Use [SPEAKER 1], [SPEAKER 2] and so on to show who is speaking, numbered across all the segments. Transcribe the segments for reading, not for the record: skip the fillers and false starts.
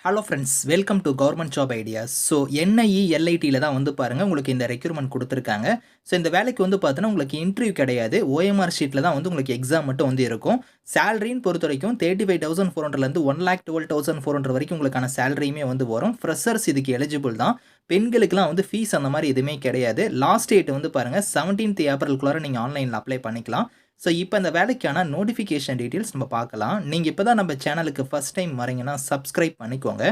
[SPEAKER 1] Hello friends, welcome to government job ideas. So NIE, எல்ஐடியில் தான் வந்து பாருங்கள் உங்களுக்கு இந்த ரெக்ரூட்மெண்ட் கொடுத்துருக்காங்க. ஸோ இந்த வேலைக்கு வந்து பார்த்தீங்கன்னா உங்களுக்கு இன்டர்வியூ கிடையாது. ஓஎம்ஆர் ஷீட்டில் தான் வந்து உங்களுக்கு எக்ஸாம் மட்டும் வந்து இருக்கும். சேலரின்னு பொறுத்த வரைக்கும் 35,400லேருந்து 1,12,400 வரைக்கும் உங்களுக்கான சேலரியுமே வந்து வரும். ஃப்ரெஷர்ஸ் இதுக்கு எலிஜிபிள் தான். பெண்களுக்குலாம் வந்து ஃபீஸ் அந்த மாதிரி எதுவுமே கிடையாது. லாஸ்ட் டேட் வந்து பாருங்கள் 17th ஏப்ரலுக்குள்ளார நீங்கள் ஆன்லைனில் அப்ளை பண்ணிக்கலாம். ஸோ இப்போ இந்த வேலைக்கான நோட்டிஃபிகேஷன் டீட்டெயில்ஸ் நம்ம பார்க்கலாம். நீங்கள் இப்போ தான் நம்ம சேனலுக்கு ஃபஸ்ட் டைம் வரீங்கன்னா சப்ஸ்கிரைப் பண்ணிக்கோங்க.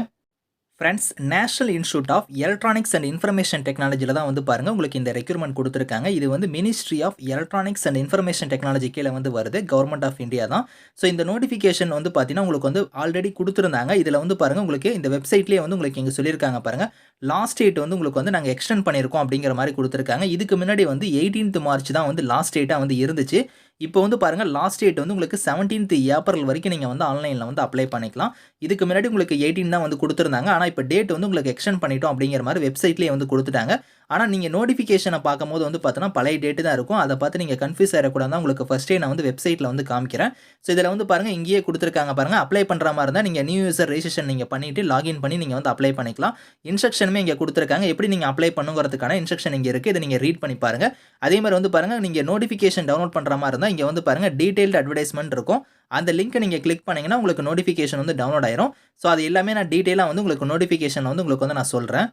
[SPEAKER 1] Friends, national institute of electronics and information டெக்னாலஜியில் தான் வந்து பாருங்கள் உங்களுக்கு இந்த ரெக்ரூட்மெண்ட் கொடுத்துருக்காங்க. இது வந்து ministry of electronics and information technology கீழே வந்து வருது, கவர்மெண்ட் ஆஃப் இந்தியா தான். ஸோ இந்த நோட்டிஃபிகேஷன் வந்து பார்த்தீங்கன்னா உங்களுக்கு வந்து ஆல்ரெடி கொடுத்துருந்தாங்க. இதில் வந்து பாருங்கள் உங்களுக்கு இந்த வெப்சைட்லேயே வந்து உங்களுக்கு இங்கே சொல்லியிருக்காங்க பாருங்கள். லாஸ்ட் டேட் வந்து உங்களுக்கு வந்து நாங்கள் எக்ஸ்டெண்ட் பண்ணியிருக்கோம் அப்படிங்கிற மாதிரி கொடுத்துருக்காங்க. இதுக்கு முன்னாடி வந்து 18th மார்ச் தான் வந்து லாஸ்ட் டேட்டாக வந்து இருந்துச்சு. இப்போ வந்து பாருங்கள் லாஸ்ட் டேட் வந்து உங்களுக்கு 17th ஏப்ரல் வரைக்கும் நீங்கள் வந்து ஆன்லைனில் வந்து அப்ளை பண்ணிக்கலாம். இதுக்கு முன்னாடி உங்களுக்கு 18 தான் வந்து கொடுத்துருந்தாங்க. ஆனால் இப்போ டேட் வந்து உங்களுக்கு எக்ஸ்டெண்ட் பண்ணிட்டோம் அப்படிங்கிற மாதிரி வெப்சைட்லேயே வந்து கொடுத்துட்டாங்க. ஆனால் நீங்கள் நோட்டிஃபிகேஷனை பார்க்கும்போது வந்து பார்த்தோன்னா பழைய டேட்டு தான் இருக்கும். அதை பார்த்து நீங்கள் கன்ஃபியூஸ் ஆகிடக்கூடாது தான் உங்களுக்கு ஃபஸ்ட்டே நான் வந்து வெப்சைட்டில் வந்து காமிக்கிறேன். ஸோ இதில் வந்து பாருங்கள் இங்கேயே கொடுத்துருக்காங்க பாருங்கள். அப்ளை பண்ணுற மாதிரி இருந்தால் நீங்கள் நியூ யூசர் ரெஜிஸ்ட்ரேஷன் நீங்கள் பண்ணிவிட்டு லாகின் பண்ணி நீங்கள் வந்து அப்ளை பண்ணிக்கலாம். இன்ஸ்ட்ரக்ஷனுமே இங்கே கொடுத்துருக்காங்க. எப்படி நீங்கள் அப்ளை பண்ணுங்கிறதுக்கான இன்ஸ்ட்ரக்ஷன் இங்கே இருக்குது. இதை நீங்கள் ரீட் பண்ணி பாருங்கள். அதே மாதிரி வந்து பாருங்கள் நீங்கள் நோட்டிஃபிகேஷன் டவுன்லோட் பண்ணுற மாதிரி இருந்தால் இங்கே வந்து பாருங்கள் டீடைல்டு அட்வர்டைஸ்மெண்ட் இருக்கும். அந்த லிங்க்கை நீங்கள் கிளிக் பண்ணிங்கன்னா உங்களுக்கு நோட்டிஃபிகேஷன் வந்து டவுன்லோட் ஆயிரும். ஸோ அது எல்லாமே நான் டீட்டெயிலாக வந்து உங்களுக்கு நோட்டிஃபிகேஷன் வந்து உங்களுக்கு வந்து நான் சொல்கிறேன்.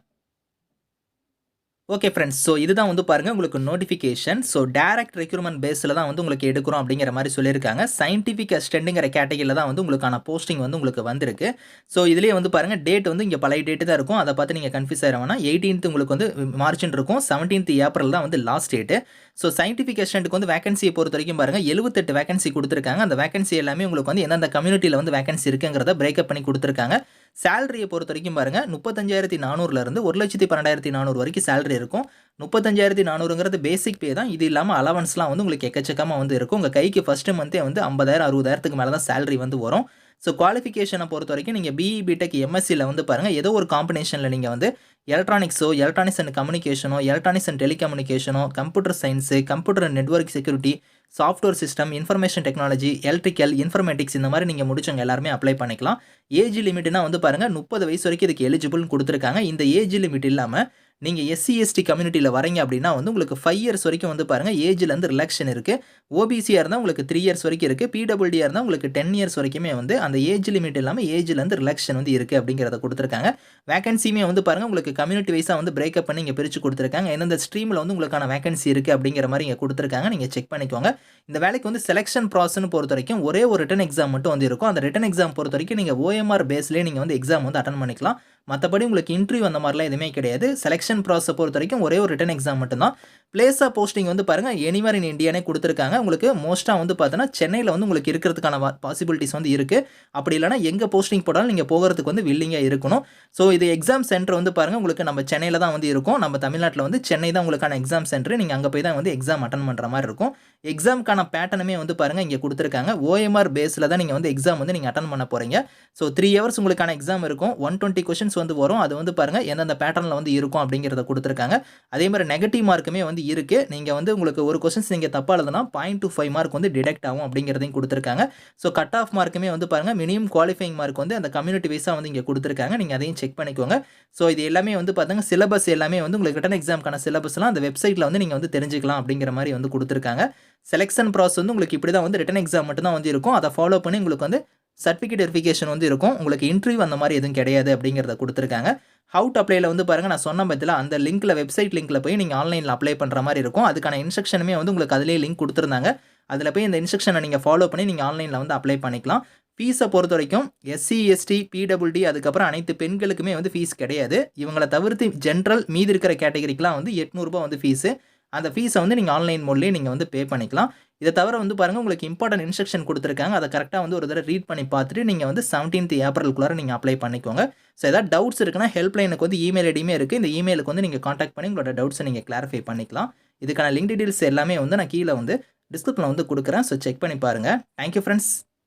[SPEAKER 1] ஓகே ஃப்ரெண்ட்ஸ், ஸோ இதுதான் வந்து பாருங்கள் உங்களுக்கு நோட்டிஃபிகேஷன். ஸோ டைரக்ட் ரெக்ரூட்மெண்ட் பேஸில் தான் வந்து உங்களுக்கு எடுக்கிறோம் அப்படிங்கிற மாதிரி சொல்லியிருக்காங்க. சயின்டிஃபிக் அசிஸ்டன்ட்ங்கிற கேட்டகரியில் தான் வந்து உங்களுக்கான போஸ்டிங் வந்து உங்களுக்கு வந்திருக்கு. ஸோ இதுலேயே வந்து பாருங்கள் டேட் வந்து இங்கே பழைய டேட்டு தான் இருக்கும். அதை பார்த்து நீங்கள் கன்ஃபியூஸ் ஆகிட வேணாம். 18th உங்களுக்கு வந்து மார்ச்னு இருக்கும். 17th ஏப்ரல் தான் வந்து லாஸ்ட் டேட்டு. ஸோ சயின்டிஃபிக் அசிஸ்டன்ட்டுக்கு வந்து வேகன்சியை பொறுத்த வரைக்கும் பாருங்கள் 78 வேகன்சி கொடுத்துருக்காங்க. அந்த வேகன்சி எல்லாமே உங்களுக்கு வந்து எந்தெந்த கம்யூனிட்டியில் வந்து வேகன்சி இருக்குங்கிறத பிரேக்கப் பண்ணி கொடுத்துருக்காங்க. சேலரியை பொறுத்த வரைக்கும் பாருங்கள் 35,400லேருந்து 1,12,400 வரைக்கும் சேலரி இருக்கும். 35,400ங்கிறது பேசிக் பே தான். இது இல்லாமல் அலவன்ஸ்லாம் வந்து உங்களுக்கு எக்கச்சக்கமாக வந்து இருக்கும். உங்கள் கைக்கு ஃபஸ்ட்டு மந்த்தே வந்து 50,000 60,000க்கு மேலே தான் சேலரி வந்து வரும். ஸோ குவாலிஃபிகேஷனை பொறுத்த வரைக்கும் நீங்கள் பிஇ பிடெக் எம்எஸ்சியில் வந்து பாருங்கள் ஏதோ ஒரு காம்பினேஷனில் நீங்கள் வந்து எலக்ட்ரானிக்ஸ் அண்ட் கம்யூனிகேஷனோ, எலக்ட்ரானிக்ஸ் அண்ட் டெலிகம்யூனிகேஷனோ, computer science, computer and network security, software system, information technology, electrical, informatics இந்த மாதிரி நீங்கள் முடிச்சவங்க எல்லாருமே அப்ளை பண்ணிக்கலாம். ஏஜ் லிமிட்னா வந்து பாருங்கள் 30 வயசு வரைக்கும் இதுக்கு எலிஜிபிள்னு கொடுத்துருக்காங்க. இந்த ஏஜ் லிமிட் இல்லாமல் நீங்கள் எஸ்சி எஸ்டி கம்யூனிட்டியில் வரீங்க அப்படின்னா வந்து உங்களுக்கு 5 இயர்ஸ் வரைக்கும் வந்து பாருங்கள் ஏஜ்லேருந்து ரிலாக்ஷன் இருக்குது. ஓபிசியாக இருந்தால் உங்களுக்கு 3 இயர்ஸ் வரைக்கும் இருக்குது. பிடபிள்யூடியாக இருந்தால் உங்களுக்கு 10 இயர்ஸ் வரைக்குமே வந்து அந்த ஏஜ் லிமிட் இல்லாமல் ஏஜ்லேருந்து ரிலாக்ஷன் வந்து இருக்குது அப்படிங்கிறத கொடுத்துருக்காங்க. வேகன்சியுமே வந்து பாருங்கள் உங்களுக்கு கம்யூனிட்டி வைஸாக வந்து பிரேக்கப் பண்ணி இங்கே பிரித்து கொடுத்துருக்காங்க. எந்தெந்த ஸ்ட்ரீமில் வந்து உங்களுக்கான வேகன்சி இருக்குது அப்படிங்கிற மாதிரி இங்கே கொடுத்துருக்காங்க. நீங்கள் செக் பண்ணிக்கோங்க. இந்த வேலைக்கு வந்து செலெக்ஷன் ப்ராசஸ்னு பொறுத்த வரைக்கும் ஒரே ஒரு ரிட்டன் எக்ஸாம் மட்டும் வந்து இருக்கும். அந்த ரிட்டன் எக்ஸாம் பொறுத்த வரைக்கும் நீங்கள் ஓஎம்ஆர் பேஸ்லேயே நீங்கள் வந்து எக்ஸாம் வந்து அட்டன் பண்ணிக்கலாம். மற்றபடி உங்களுக்கு இன்டர்வியூ அந்த மாதிரிலாம் எதுவுமே கிடையாது. செலெக்ஷன் ப்ராசஸ் பொறுத்த வரைக்கும் ஒரே ஒரு ரிட்டன் எக்ஸாம் மட்டும்தான். பிளேஸ் ஆஃப் போஸ்டிங் வந்து பாருங்கள் எனிவேர் இன் இந்தியானே கொடுத்துருக்காங்க. உங்களுக்கு மோஸ்ட்டாக வந்து பார்த்தீங்கன்னா சென்னையில் வந்து உங்களுக்கு இருக்கிறதுக்கான பாசிபிலிட்டிஸ் வந்து இருக்குது. அப்படி இல்லைனா எங்கே போஸ்டிங் போட்டாலும் நீங்கள் போகிறதுக்கு வந்து வில்லிங்காக இருக்கணும். ஸோ இது எக்ஸாம் சென்டர் வந்து பாருங்கள் உங்களுக்கு நம்ம சென்னையில் தான் வந்து இருக்கும். நம்ம தமிழ்நாட்டில் வந்து சென்னை தான் உங்களுக்கான எக்ஸாம் சென்டர். நீங்கள் அங்கே போய் தான் வந்து எக்ஸாம் அட்டன் பண்ணுற மாதிரி இருக்கும். எக்ஸாமுக்கான பேட்டர்னுமே வந்து பாருங்கள் இங்கே கொடுத்துருக்காங்க. ஓஎம்ஆர் பேஸில் தான் நீங்கள் வந்து எக்ஸாம் வந்து நீங்கள் அட்டன் பண்ண போகிறீங்க. ஸோ 3 ஹவர்ஸ் உங்களுக்கான எக்ஸாம் இருக்கும். 120 கொஷின்ஸ் வந்து வரும். அது வந்து பாருங்கள் எந்தெந்த பேட்டர்னில் வந்து இருக்கும் அப்படிங்கிறத கொடுத்துருக்காங்க. அதே மாதிரி நெகட்டிவ் மார்க்குமே வந்து இருக்குது. நீங்கள் வந்து உங்களுக்கு ஒரு கொஷின்ஸ் நீங்கள் தப்பாக எழுதுனா 0.25 மார்க் வந்து டிடெக்ட் ஆகும் அப்படிங்கிறதையும் கொடுத்துருக்காங்க. ஸோ கட் ஆஃப் மார்க்குமே வந்து பாருங்கள் மினிமம் குவாலிஃபைங் மார்க் வந்து அந்த கம்யூனிட்டி வைஸாக வந்து இங்கே கொடுத்துருக்காங்க. நீங்கள் அதையும் செக் பண்ணிக்கோங்க. ஸோ இது எல்லாமே வந்து பார்த்தீங்கன்னா சிலபஸ் எல்லாமே வந்து உங்களுக்கு ரிட்டன் எக்ஸாமுக்கான சிலபஸ்லாம் அந்த வெப்சைட்டில் வந்து நீங்கள் வந்து தெரிஞ்சுக்கலாம் அப்படிங்கிற மாதிரி வந்து கொடுத்துருக்காங்க. செலெக்ஷன் ப்ராசஸ் வந்து உங்களுக்கு இப்படி தான் வந்து ரிட்டன் எக்ஸாம் மட்டும் தான் வந்து இருக்கும். அதை ஃபாலோ பண்ணி உங்களுக்கு வந்து சர்டிஃபிகேட் வெரிஃபிகேஷன் வந்து இருக்கும். உங்களுக்கு இன்டர்வியூ அந்த மாதிரி எதுவும் கிடையாது அப்படிங்கிறத கொடுத்துருக்காங்க. ஹவு டு அப்ளைல வந்து பாருங்கள் நான் சொன்ன பற்றில அந்த லிங்க்கில் வெப்சைட் லிங்க்கில் போய் நீங்கள் ஆன்லைனில் அப்ளை பண்ணுற மாதிரி இருக்கும். அதுக்கான இன்ஸ்ட்ரக்ஷனுமே வந்து உங்களுக்கு அதிலே லிங்க் கொடுத்துருந்தாங்க. அதில் போய் இந்த இன்ஸ்ட்ரக்ஷனை நீங்கள் ஃபாலோ பண்ணி நீங்கள் ஆன்லைனில் வந்து அப்ளை பண்ணிக்கலாம். ஃபீஸை பொறுத்த வரைக்கும் எஸ்சி எஸ்டி பிடபிள்யூடி அதுக்கப்புறம் அனைத்து பெண்களுக்குமே வந்து ஃபீஸ் கிடையாது. இவங்களை தவிர்த்து ஜென்ரல் மீதி இருக்கிற கேட்டகரிக்கெலாம் வந்து 800 ரூபாய் வந்து ஃபீஸு. அந்த ஃபீஸை வந்து நீங்கள் ஆன்லைன் மோட்லேயே நீங்கள் வந்து பே பண்ணிக்கலாம். இதை தவிர வந்து பாருங்கள் உங்களுக்கு இம்பார்ட்டன்ட் இன்ஸ்ட்ரக்ஷன் கொடுத்துருக்காங்க. அதை கரெக்டாக வந்து ஒரு தடவை ரீட் பண்ணி பார்த்துட்டு நீங்கள் வந்து 17th ஏப்ரலுக்குள்ளார நீங்கள் அப்ளை பண்ணிக்கோங்க. ஸோ ஏதாவது டவுட்ஸ் இருக்குன்னா ஹெல்ப்லைனுக்கு வந்து இமெயில் ஐடியுமே இருக்குது. இந்த இமெயிலுக்கு வந்து நீங்கள் காண்டாக்ட் பண்ணி உங்களோட டவுட்ஸை நீங்கள் கிளாரிஃபை பண்ணிக்கலாம். இதுக்கான லிங்க் டீட்டெயில்ஸ் எல்லாமே வந்து நான் கீழே வந்து டிஸ்கிரிப்ஷனில் வந்து கொடுக்குறேன். ஸோ செக் பண்ணி பாருங்கள். Thank you friends.